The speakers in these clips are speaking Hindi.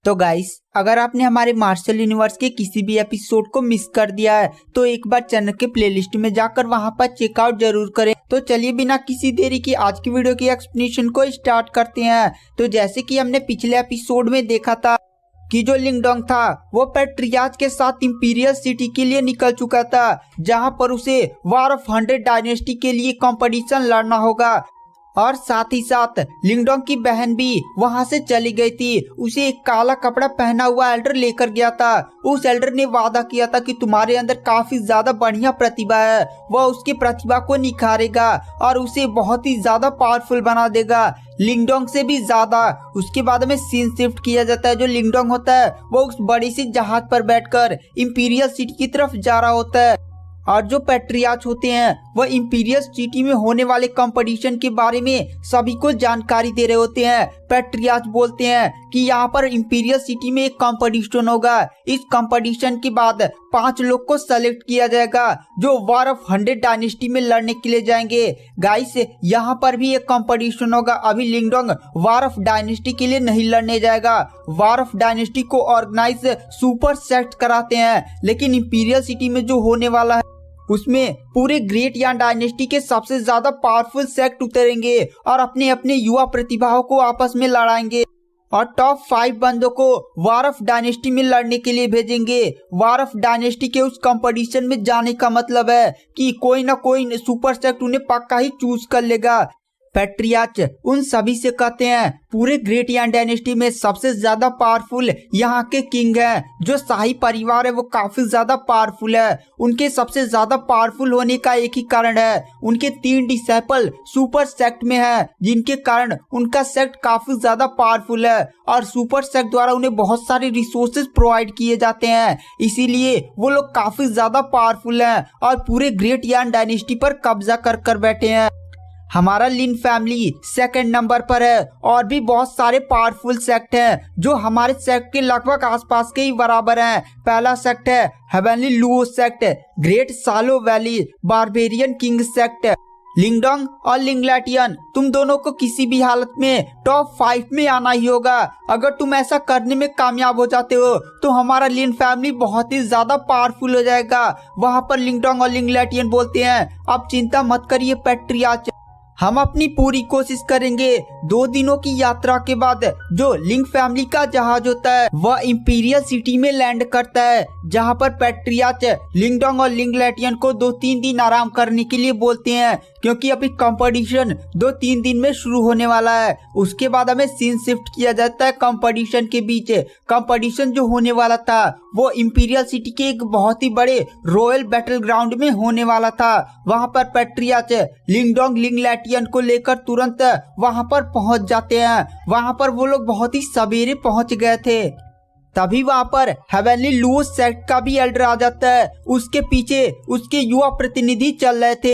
तो गाइस, अगर आपने हमारे मार्शल यूनिवर्स के किसी भी एपिसोड को मिस कर दिया है तो एक बार चैनल के प्लेलिस्ट में जाकर वहां पर चेकआउट जरूर करें। तो चलिए बिना किसी देरी की आज की वीडियो की एक्सप्लेनेशन को स्टार्ट करते हैं। तो जैसे कि हमने पिछले एपिसोड में देखा था कि जो लिंगडोंग था वो पैट्रियार्च के साथ इंपीरियल सिटी के लिए निकल चुका था, जहां पर उसे वॉर ऑफ 100 डायनेस्टी के लिए कंपटीशन लड़ना होगा। और साथ ही साथ लिंगडोंग की बहन भी वहां से चली गई थी। उसे एक काला कपड़ा पहना हुआ एल्डर लेकर गया था। उस एल्डर ने वादा किया था कि तुम्हारे अंदर काफी ज्यादा बढ़िया प्रतिभा है, वह उसकी प्रतिभा को निखारेगा और उसे बहुत ही ज्यादा पावरफुल बना देगा, लिंगडोंग से भी ज्यादा। उसके बाद में सीन शिफ्ट किया जाता है। जो लिंगडोंग होता है वो उस बड़ी सी जहाज पर बैठकर इंपीरियल सिटी की तरफ जा रहा होता है और जो पैट्रियार्च होते हैं वह इंपीरियल सिटी में होने वाले कंपटीशन के बारे में सभी को जानकारी दे रहे होते हैं। पैट्रियार्च बोलते हैं कि यहाँ पर इंपीरियल सिटी में एक कंपटीशन होगा। इस कंपटीशन के बाद 5 लोग को सेलेक्ट किया जाएगा जो वॉर ऑफ 100 डायनेस्टी में लड़ने के लिए जाएंगे। गाइस, यहाँ पर भी एक कंपटीशन होगा। अभी लिंगडोंग वॉर ऑफ डायनेस्टी के लिए नहीं लड़ने जाएगा। वॉर ऑफ डायनेस्टी को ऑर्गेनाइज सुपर सेक्ट कराते हैं, लेकिन इंपीरियल सिटी में जो होने वाला है उसमें पूरे ग्रेट यान डायनेस्टी के सबसे ज्यादा पावरफुल सेक्ट उतरेंगे और अपने अपने युवा प्रतिभाओं को आपस में लड़ाएंगे और टॉप 5 बंदों को वॉर ऑफ डायनेस्टी में लड़ने के लिए भेजेंगे। वॉर ऑफ डायनेस्टी के उस कंपटीशन में जाने का मतलब है कि कोई ना कोई सुपर सेक्ट उन्हें पक्का ही चूज कर लेगा। पैट्रियार्च उन सभी से कहते हैं पूरे ग्रेट यान डायनेस्टी में सबसे ज्यादा पावरफुल यहाँ के किंग हैं। जो शाही परिवार है वो काफी ज्यादा पावरफुल है। उनके सबसे ज्यादा पावरफुल होने का एक ही कारण है, उनके 3 डिसाइपल सुपर सेक्ट में है, जिनके कारण उनका सेक्ट काफी ज्यादा पावरफुल है और सुपर सेक्ट द्वारा उन्हें बहुत सारे रिसोर्सेज प्रोवाइड किए जाते हैं। इसीलिए वो लोग काफी ज्यादा पावरफुल हैं और पूरे ग्रेट यान डायनेस्टी पर कब्जा कर बैठे हैं। हमारा लिन फैमिली सेकंड नंबर पर है और भी बहुत सारे पावरफुल सेक्ट हैं जो हमारे सेक्ट के लगभग आसपास के ही बराबर हैं। पहला सेक्ट है हेवनली लुओ सेक्ट, ग्रेट सालो वैली बारबेरियन किंग सेक्ट। लिंगडोंग और लिंगलैटियन, तुम दोनों को किसी भी हालत में टॉप 5 में आना ही होगा। अगर तुम ऐसा करने में कामयाब हो जाते हो तो हमारा लिन फैमिली बहुत ही ज्यादा पावरफुल हो जाएगा। वहाँ पर लिंगडोंग और लिंगलैटियन बोलते हैं अब चिंता मत करिए पैट्रियार्च, हम अपनी पूरी कोशिश करेंगे। 2 दिनों की यात्रा के बाद जो लिंग फैमिली का जहाज होता है वह इंपीरियल सिटी में लैंड करता है, जहां पर पैट्रियार्च लिंगडोंग और लिंगलैटियन को 2-3 दिन आराम करने के लिए बोलते हैं, क्योंकि अभी कंपटीशन 2-3 दिन में शुरू होने वाला है। उसके बाद हमें सीन शिफ्ट किया जाता है कंपटीशन के बीच। कंपटीशन जो होने वाला था वो इंपीरियल सिटी के एक बहुत ही बड़े रॉयल बैटल ग्राउंड में होने वाला था। वहां पर पैट्रियार्च लिंगडोंग लिंगलैटियन को लेकर तुरंत वहां पर पहुंच जाते हैं। वहां पर वो लोग बहुत ही सवेरे पहुंच गए थे। तभी वहां पर हेवनली लुओ सेक्ट का भी एल्डर आ जाता है। उसके पीछे उसके युवा प्रतिनिधि चल रहे थे।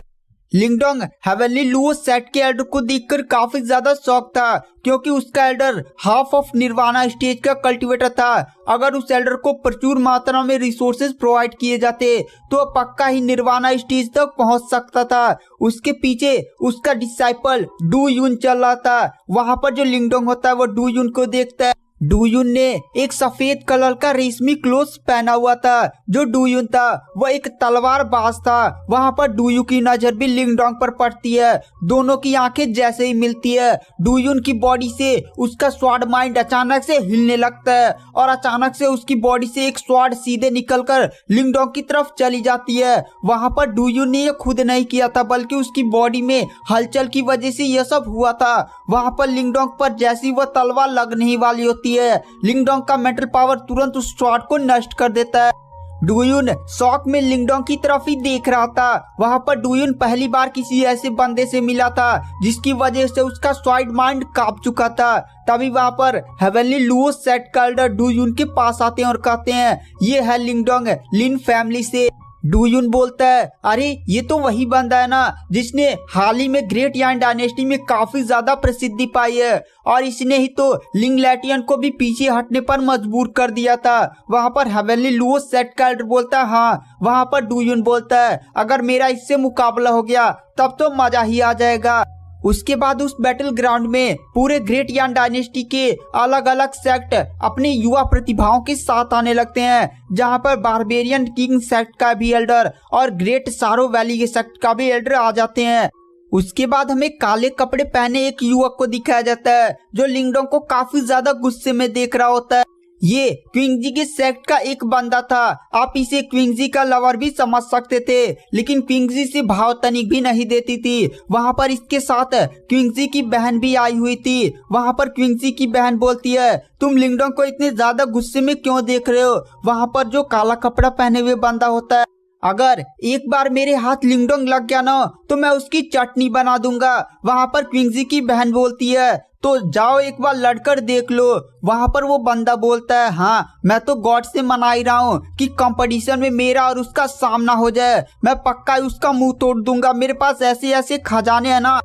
लिंगडोंग हेवनली लुओ सेक्ट के एल्डर को देखकर काफी ज्यादा शौक था, क्योंकि उसका Elder half of nirvana stage का कल्टीवेटर था। अगर उस एल्डर को प्रचुर मात्रा में रिसोर्सेज प्रोवाइड किए जाते तो पक्का ही निर्वाणा स्टेज तक पहुंच सकता था। उसके पीछे उसका डिसाइपल डू यून चल रहा था। वहां पर जो लिंगडोंग होता है वो डू यून को देखता है। डूयुन ने एक सफेद कलर का रेशमी क्लोथ पहना हुआ था। जो डूयुन था वह एक तलवार बाज था। वहां पर डूयू की नजर भी लिंगडोंग पर पड़ती है। दोनों की आंखें जैसे ही मिलती है डूयुन की बॉडी से उसका स्वॉर्ड माइंड अचानक से हिलने लगता है और अचानक से उसकी बॉडी से एक स्वॉर्ड सीधे निकलकर लिंगडोंग की तरफ चली जाती है। वहां पर डूयुन ने यह खुद नहीं किया था, बल्कि उसकी बॉडी में हलचल की वजह से यह सब हुआ था। वहां पर लिंगडोंग पर जैसी वह तलवार लगने ही वाली होती है, लिंगडोंग का मेंटल पावर तुरंत उस स्वॉर्ड को नष्ट कर देता है। डूयुन शॉक में लिंगडोंग की तरफ ही देख रहा था। वहां पर डूयुन पहली बार किसी ऐसे बंदे से मिला था जिसकी वजह से उसका स्वॉर्ड माइंड कांप चुका था। तभी वहां पर हेवनली लुओ सेक्ट का एल्डर डूयुन के पास आते हैं और कहते हैं ये है लिंगडोंग लिन फैमिली से। डूयुन बोलता है अरे ये तो वही बंदा है ना जिसने हाल ही में ग्रेट यान डायनेस्टी में काफी ज्यादा प्रसिद्धि पाई है और इसने ही तो लिंगलैटियन को भी पीछे हटने पर मजबूर कर दिया था। वहां पर हेवनली लुओ सेक्ट का एल्डर बोलता है हाँ। वहां पर डूयुन बोलता है अगर मेरा इससे मुकाबला हो गया तब तो मजा ही आ जाएगा। उसके बाद उस बैटल ग्राउंड में पूरे ग्रेट यान डायनेस्टी के अलग अलग सेक्ट अपने युवा प्रतिभाओं के साथ आने लगते हैं, जहां पर बारबेरियन किंग सेक्ट का भी एल्डर और ग्रेट सारो वैली के सेक्ट का भी एल्डर आ जाते हैं। उसके बाद हमें काले कपड़े पहने एक युवक को दिखाया जाता है जो लिंगडोंग को काफी ज्यादा गुस्से में देख रहा होता है। ये क्विंगजी के सेक्ट का एक बंदा था। आप इसे क्विंगजी का लवर भी समझ सकते थे, लेकिन क्विंगजी से भाव तनिक भी नहीं देती थी। वहां पर इसके साथ क्विंगजी की बहन भी आई हुई थी। वहां पर क्विंगजी की बहन बोलती है, तुम लिंगडोंग को इतने ज्यादा गुस्से में क्यों देख रहे हो? वहां पर जो काला कपड़ा पहने हुए बंदा होता है, अगर एक बार मेरे हाथ लिंगडोंग लग गया ना तो मैं उसकी चटनी बना दूंगा। वहां पर क्विंगजी की बहन बोलती है, तो जाओ एक बार लड़कर देख लो। वहां पर वो बंदा बोलता है, हाँ मैं तो गॉड से मना ही रहा हूँ कि कंपटीशन में मेरा और उसका सामना हो जाए। मैं पक्का उसका मुंह तोड़ दूंगा। मेरे पास ऐसे ऐसे खजाने हैं ना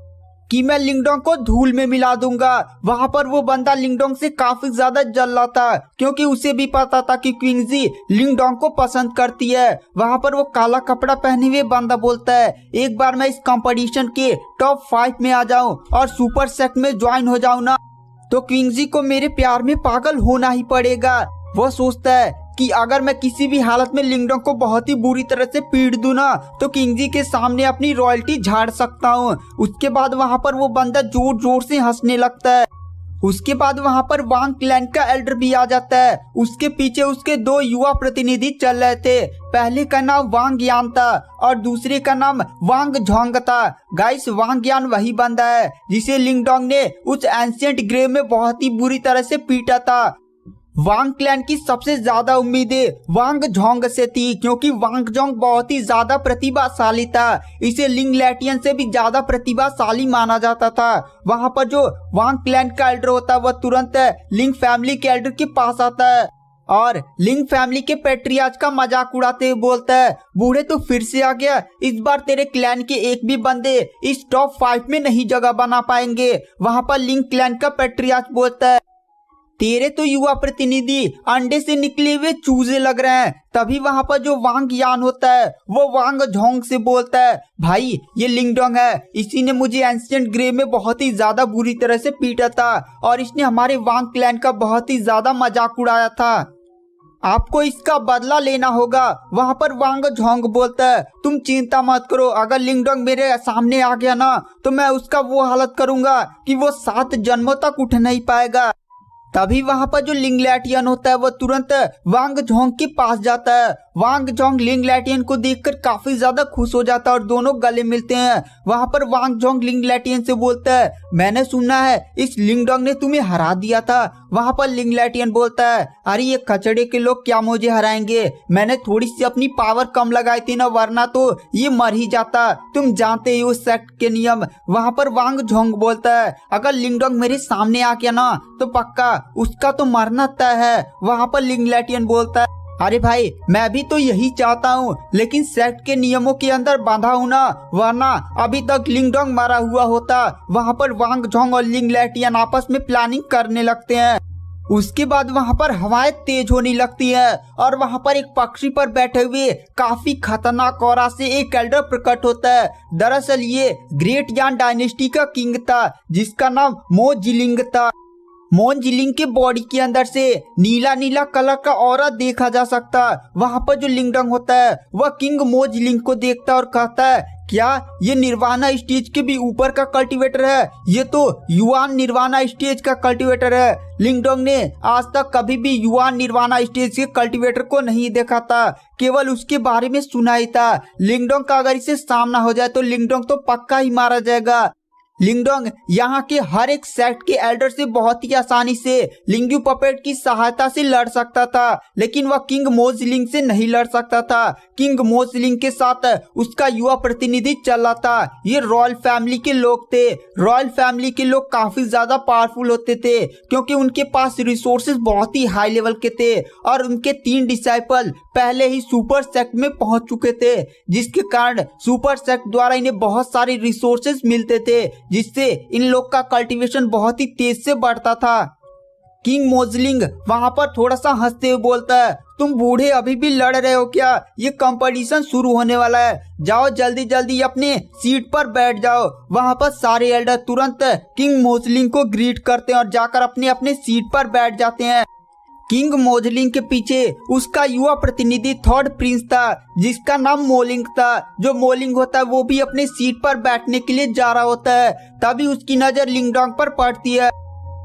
कि मैं लिंगडोंग को धूल में मिला दूंगा। वहां पर वो बंदा लिंगडोंग से काफी ज्यादा जल रहा था, क्योंकि उसे भी पता था कि क्विंगजी लिंगडोंग को पसंद करती है। वहां पर वो काला कपड़ा पहने हुए बंदा बोलता है, एक बार मैं इस कंपटीशन के टॉप 5 में आ जाऊं और सुपर सेक्ट में ज्वाइन हो जाऊं ना, तो क्विंगजी को मेरे प्यार में पागल होना ही पड़ेगा। वो सोचता है कि अगर मैं किसी भी हालत में लिंगडोंग को बहुत ही बुरी तरह से पीट दूं ना तो क्विंगजी के सामने अपनी रॉयल्टी झाड़ सकता हूँ। उसके बाद वहां पर वो बंदा जोर जोर से हंसने लगता है। उसके बाद वहां पर वांग क्लैन का एल्डर भी आ जाता है। उसके पीछे उसके 2 युवा प्रतिनिधि चल रहे थे। पहले का नाम वांग यान था और दूसरे का नाम वांग झोंग था। गाइस, वांग यान वही बंदा है जिसे लिंगडोंग ने उस एंशिएंट ग्रेव में बहुत ही बुरी तरह से पीटा था। वांग क्लैन की सबसे ज्यादा उम्मीदें वांग झोंग से थी, क्योंकि वांग झोंग बहुत ही ज्यादा प्रतिभाशाली था। इसे लिंग लैटियन से भी ज्यादा प्रतिभाशाली माना जाता था। वहां पर जो वांग क्लैन का एल्डर होता है वह तुरंत लिंग फैमिली के एल्डर के पास आता है और लिंग फैमिली के पैट्रियार्च का मजाक उड़ाते हुए बोलता है, बूढ़े तो फिर से आ गया। इस बार तेरे क्लैन के एक भी बंदे इस टॉप 5 में नहीं जगह बना पाएंगे। वहां पर लिंग क्लैन का पैट्रियार्च बोलता है, तेरे तो युवा प्रतिनिधि अंडे से निकले हुए चूजे लग रहे हैं। तभी वहां पर जो वांग यान होता है वो वांग झोंग से बोलता है, भाई ये लिंगडोंग है, इसी ने मुझे एंशिएंट ग्रेव में बहुत ही ज्यादा बुरी तरह से पीटा था और इसने हमारे वांग क्लैन का बहुत ही ज्यादा मजाक उड़ाया था। आपको इसका बदला लेना होगा। वहां पर वांग झोंग बोलता है, तुम चिंता मत करो, अगर लिंगडोंग मेरे सामने आ गया ना तो मैं उसका वो हालत करूंगा कि वो 7 जन्मों तक उठ नहीं पाएगा। तभी वहां पर जो लिंग लैटियन होता है वो तुरंत वांग झोंग के पास जाता है। वांग झोंग लिंग लैटियन को देखकर काफी ज्यादा खुश हो जाता है और दोनों गले मिलते हैं। वहां पर वांग झोंग लिंग लैटियन से बोलता है, मैंने सुना है इस लिंगडोंग ने तुम्हें हरा दिया था। वहां पर लिंग लैटियन बोलता है, अरे ये कचड़े के लोग क्या मुझे हराएंगे, मैंने थोड़ी सी अपनी पावर कम लगाई थी ना, वरना तो ये मर ही जाता। तुम जानते ही उस सेक्ट के नियम। वहां पर वांग झोंग बोलता है, अगर लिंगडोंग मेरे सामने आ गया ना तो पक्का उसका तो मरना तय है। वहां पर लिंग लैटियन बोलता है, अरे भाई मैं भी तो यही चाहता हूँ, लेकिन सेक्ट के नियमों के अंदर बांधा हूँ ना, वरना अभी तक लिंगडोंग मरा हुआ होता। वहां पर वांग झोंग और लिंग लैटियन आपस में प्लानिंग करने लगते हैं। उसके बाद वहां पर हवाएं तेज होने लगती है और वहां पर एक पक्षी पर बैठे हुए काफी खतरनाक औरा से एक एल्डर प्रकट होता है। दरअसल ये ग्रेट यान डायनेस्टी का किंग था जिसका नाम मो जिलिंग था। मोन जिलिंग के बॉडी के अंदर से नीला नीला कलर का ऑरा देखा जा सकता। वहां पर जो लिंगडोंग होता है वह किंग मो जिलिंग को देखता है और कहता है, क्या ये निर्वाणा स्टेज के भी ऊपर का कल्टीवेटर है? ये तो युआन निर्वाणा स्टेज का कल्टीवेटर है। लिंगडोंग ने आज तक कभी भी युआन निर्वाणा स्टेज के कल्टीवेटर को नहीं देखा था, केवल उसके बारे में सुना ही था। लिंगडोंग का अगर इसे सामना हो जाए तो लिंगडोंग तो पक्का ही मारा जाएगा। लिंगडोंग यहाँ के हर एक सेक्ट के एल्डर से बहुत ही आसानी से लिंग्यू पपेट की सहायता से लड़ सकता था, लेकिन वह किंग मोजलिंग से नहीं लड़ सकता था। किंग मोजलिंग के साथ उसका युवा प्रतिनिधि चला था। ये रॉयल फैमिली के लोग थे। रॉयल फैमिली के लोग काफी ज्यादा पावरफुल होते थे क्योंकि उनके पास रिसोर्सेज बहुत ही हाई लेवल के थे और उनके 3 डिसाइपल पहले ही सुपर सेक्ट में पहुंच चुके थे, जिसके कारण सुपर सेक्ट द्वारा इन्हें बहुत सारे रिसोर्सेज मिलते थे, जिससे इन लोग का कल्टीवेशन बहुत ही तेज से बढ़ता था। किंग मोजलिंग वहां पर थोड़ा सा हंसते हुए बोलता है, तुम बूढ़े अभी भी लड़ रहे हो क्या? ये कंपटीशन शुरू होने वाला है, जाओ जल्दी जल्दी अपने सीट पर बैठ जाओ। वहां पर सारे एल्डर तुरंत किंग मोजलिंग को ग्रीट करते हैं और जाकर अपने अपने सीट पर बैठ जाते हैं। किंग मोजलिंग के पीछे उसका युवा प्रतिनिधि थर्ड प्रिंस था, जिसका नाम मोलिंग था। जो मोलिंग होता है वो भी अपने सीट पर बैठने के लिए जा रहा होता है। तभी उसकी नजर लिंगडोंग पर पड़ती है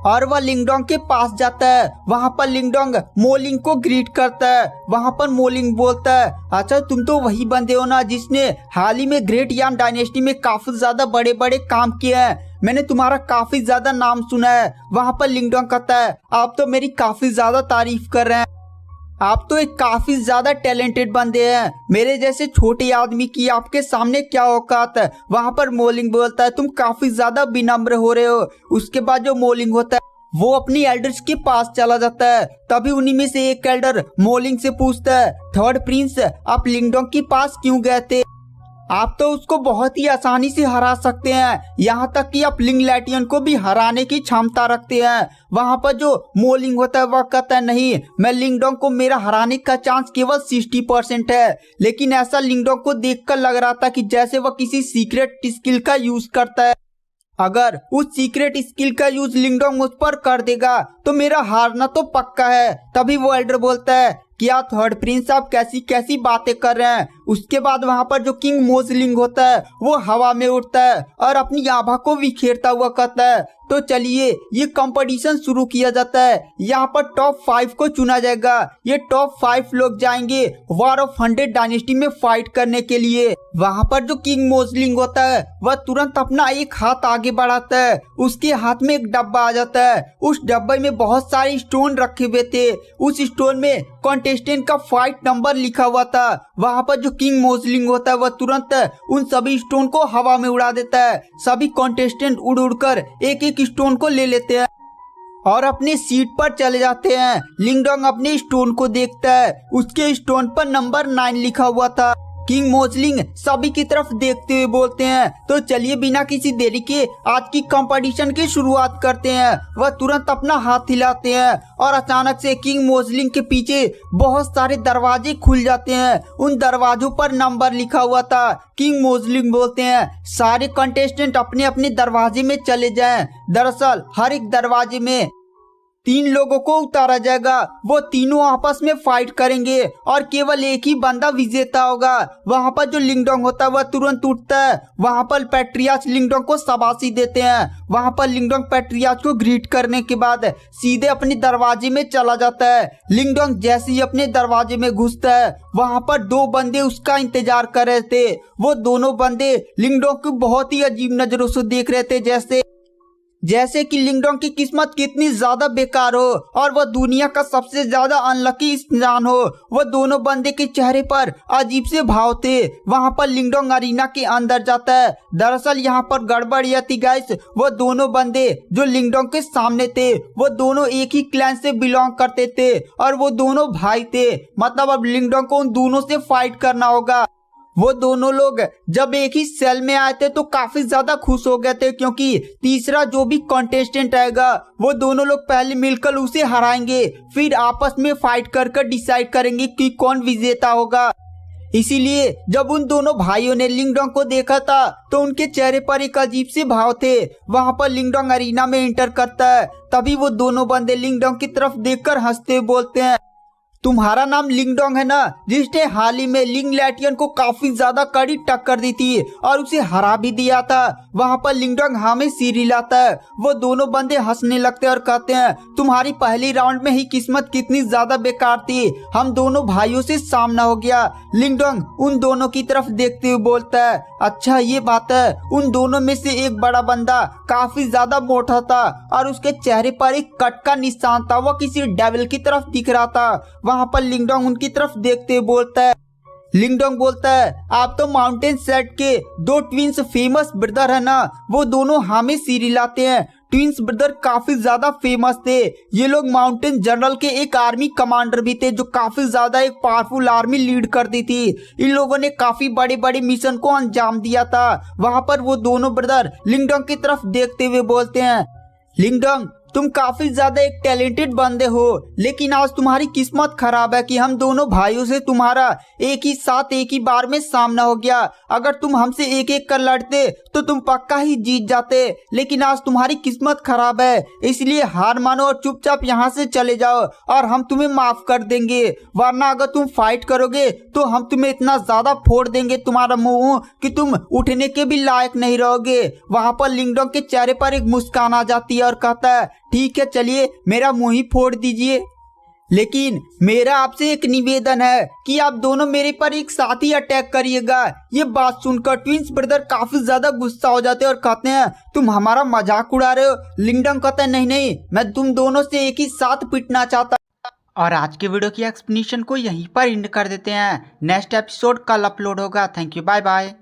और वह लिंगडोंग के पास जाता है। वहां पर लिंगडोंग मोलिंग को ग्रीट करता है। वहां पर मोलिंग बोलता है, अच्छा तुम तो वही बंदे हो ना जिसने हाल ही में ग्रेट यान डायनेस्टी में काफी ज्यादा बड़े बड़े काम किए हैं, मैंने तुम्हारा काफी ज्यादा नाम सुना है। वहां पर लिंगडोंग कहता है, आप तो मेरी काफी ज्यादा तारीफ कर रहे हैं, आप तो एक काफी ज्यादा टैलेंटेड बंदे हैं, मेरे जैसे छोटे आदमी की आपके सामने क्या औकात है। वहां पर मोलिंग बोलता है, तुम काफी ज्यादा विनम्र हो रहे हो। उसके बाद जो मोलिंग होता है वो अपनी एल्डर्स के पास चला जाता है। तभी उन्हीं में से एक एल्डर मोलिंग से पूछता है, थर्ड प्रिंस आप लिंगडोंग के पास क्यों गए थे? आप तो उसको बहुत ही आसानी से हरा सकते हैं, यहाँ तक कि आप लिंग लैटियन को भी हराने की क्षमता रखते हैं। वहां पर जो मोलिंग होता है वह कहता है, नहीं, मैं लिंगडोंग को मेरा हराने का चांस केवल 60% है। लेकिन ऐसा लिंगडोंग को देखकर लग रहा था कि जैसे वह किसी सीक्रेट स्किल का यूज करता है। अगर उस सीक्रेट स्किल का यूज लिंगडोंग मुझ पर कर देगा तो मेरा हारना तो पक्का है। तभी वो एल्डर बोलता है, क्या थर्ड प्रिंस आप कैसी कैसी बातें कर रहे हैं? उसके बाद वहां पर जो किंग मोजलिंग होता है वो हवा में उड़ता है और अपनी आभा को बिखेरता हुआ कहता है, तो चलिए ये कंपटीशन शुरू किया जाता है। यहाँ पर टॉप 5 को चुना जाएगा। ये टॉप 5 लोग जाएंगे वॉर ऑफ 100 डायनेस्टी में फाइट करने के लिए। वहां पर जो किंग मोजलिंग होता है वह तुरंत अपना एक हाथ आगे बढ़ाता है। उसके हाथ में एक डब्बा आ जाता है। उस डब्बे में बहुत सारे स्टोन रखे हुए थे। उस स्टोन में कॉन्टेस्टेंट का फाइट नंबर लिखा हुआ था। वहां पर जो किंग मोजलिंग होता है वह तुरंत उन सभी स्टोन को हवा में उड़ा देता है। सभी कॉन्टेस्टेंट उड़ उड़कर एक एक स्टोन को ले लेते हैं और अपनी सीट पर चले जाते हैं। लिंगडोंग अपने स्टोन को देखता है, उसके स्टोन पर नंबर 9 लिखा हुआ था। किंग मोजलिंग सभी की तरफ देखते हुए बोलते हैं, तो चलिए बिना किसी देरी के आज की कंपटीशन की शुरुआत करते हैं। वह तुरंत अपना हाथ हिलाते हैं और अचानक से किंग मोजलिंग के पीछे बहुत सारे दरवाजे खुल जाते हैं। उन दरवाजों पर नंबर लिखा हुआ था। किंग मोजलिंग बोलते हैं, सारे कंटेस्टेंट अपने अपने दरवाजे में चले जाएं। दरअसल हर एक दरवाजे में 3 लोगों को उतारा जाएगा। वो तीनों आपस में फाइट करेंगे और केवल एक ही बंदा विजेता होगा। वहां पर जो लिंगडोंग होता है वह तुरंत उठता है। वहां पर पैट्रियार्च लिंगडोंग को शाबाशी देते हैं। वहां पर लिंगडोंग पैट्रियार्च को ग्रीट करने के बाद सीधे अपने दरवाजे में चला जाता है। लिंगडोंग जैसे ही अपने दरवाजे में घुसता है वहां पर 2 बंदे उसका इंतजार कर रहे थे। वो दोनों बंदे लिंगडोंग को बहुत ही अजीब नजरों से देख रहे थे, जैसे कि लिंगडोंग की किस्मत कितनी ज्यादा बेकार हो और वह दुनिया का सबसे ज्यादा अनलकी इंसान हो। वह दोनों बंदे के चेहरे पर अजीब से भाव थे। वहां पर लिंगडोंग अरीना के अंदर जाता है। दरअसल यहाँ पर गड़बड़ यह थी गाइस, वह दोनों बंदे जो लिंगडोंग के सामने थे वो दोनों एक ही क्लैन से बिलोंग करते थे और वो दोनों भाई थे। मतलब अब लिंगडोंग को उन दोनों से फाइट करना होगा। वो दोनों लोग जब एक ही सेल में आए थे तो काफी ज्यादा खुश हो गए थे, क्योंकि तीसरा जो भी कॉन्टेस्टेंट आएगा वो दोनों लोग पहले मिलकर उसे हराएंगे, फिर आपस में फाइट कर डिसाइड करेंगे कि कौन विजेता होगा। इसीलिए जब उन दोनों भाइयों ने लिंगडोंग को देखा था तो उनके चेहरे पर एक अजीब से भाव थे। वहां पर लिंगडोंग अरीना में एंटर करता है। तभी वो दोनों बंदे लिंगडोंग की तरफ देखकर हंसते हुए बोलते हैं, तुम्हारा नाम लिंगडोंग है ना, जिसने हाल ही में लिंग लैटियन को काफी ज्यादा कड़ी टक्कर दी थी और उसे हरा भी दिया था। वहां पर लिंगडोंग हमें सिर हिलाता है। वो दोनों बंदे हंसने लगते हैं और कहते हैं, तुम्हारी पहली राउंड में ही किस्मत कितनी ज्यादा बेकार थी, हम दोनों भाइयों से सामना हो गया। लिंगडोंग उन दोनों की तरफ देखते हुए बोलता है, अच्छा ये बात है। उन दोनों में से एक बड़ा बंदा काफी ज्यादा मोटा था और उसके चेहरे पर एक कट का निशान था। वो किसी डेविल की तरफ दिख रहा था। वहां पर लिंगडोंग उनकी तरफ देखते हुए बोलता है, लिंगडोंग बोलता है, आप तो माउंटेन सेट के 2 ट्विंस फेमस ब्रदर है ना। वो दोनों हमें सिर हिलाते हैं। ट्विंस ब्रदर काफी ज्यादा फेमस थे। ये लोग माउंटेन जनरल के एक आर्मी कमांडर भी थे जो काफी ज्यादा एक पावरफुल आर्मी लीड करती थी। इन लोगों ने काफी बड़े बड़े मिशन को अंजाम दिया था। वहां पर वो दोनों ब्रदर लिंगडोंग की तरफ देखते हुए बोलते हैं, लिंगडोंग तुम काफी ज्यादा एक टैलेंटेड बंदे हो, लेकिन आज तुम्हारी किस्मत खराब है कि हम दोनों भाइयों से तुम्हारा एक ही साथ एक ही बार में सामना हो गया। अगर तुम हमसे एक एक कर लड़ते तो तुम पक्का ही जीत जाते, लेकिन आज तुम्हारी किस्मत खराब है, इसलिए हार मानो और चुपचाप यहाँ से चले जाओ और हम तुम्हें माफ कर देंगे। वरना अगर तुम फाइट करोगे तो हम तुम्हें इतना ज्यादा फोड़ देंगे तुम्हारा मुंह कि तुम उठने के भी लायक नहीं रहोगे। वहां पर लिंगडोंग के चेहरे पर एक मुस्कान आ जाती है और कहता है, ठीक है चलिए मेरा मुंह ही फोड़ दीजिए, लेकिन मेरा आपसे एक निवेदन है कि आप दोनों मेरे पर एक साथ ही अटैक करिएगा। ये बात सुनकर ट्विंस ब्रदर काफी ज्यादा गुस्सा हो जाते हैं और कहते हैं, तुम हमारा मजाक उड़ा रहे हो। लिंगडोंग कहता है, नहीं नहीं, मैं तुम दोनों से एक ही साथ पिटना चाहता। और आज के वीडियो की एक्सप्लेनेशन को यहीं पर एंड कर देते हैं। नेक्स्ट एपिसोड कल अपलोड होगा। Thank you, bye bye.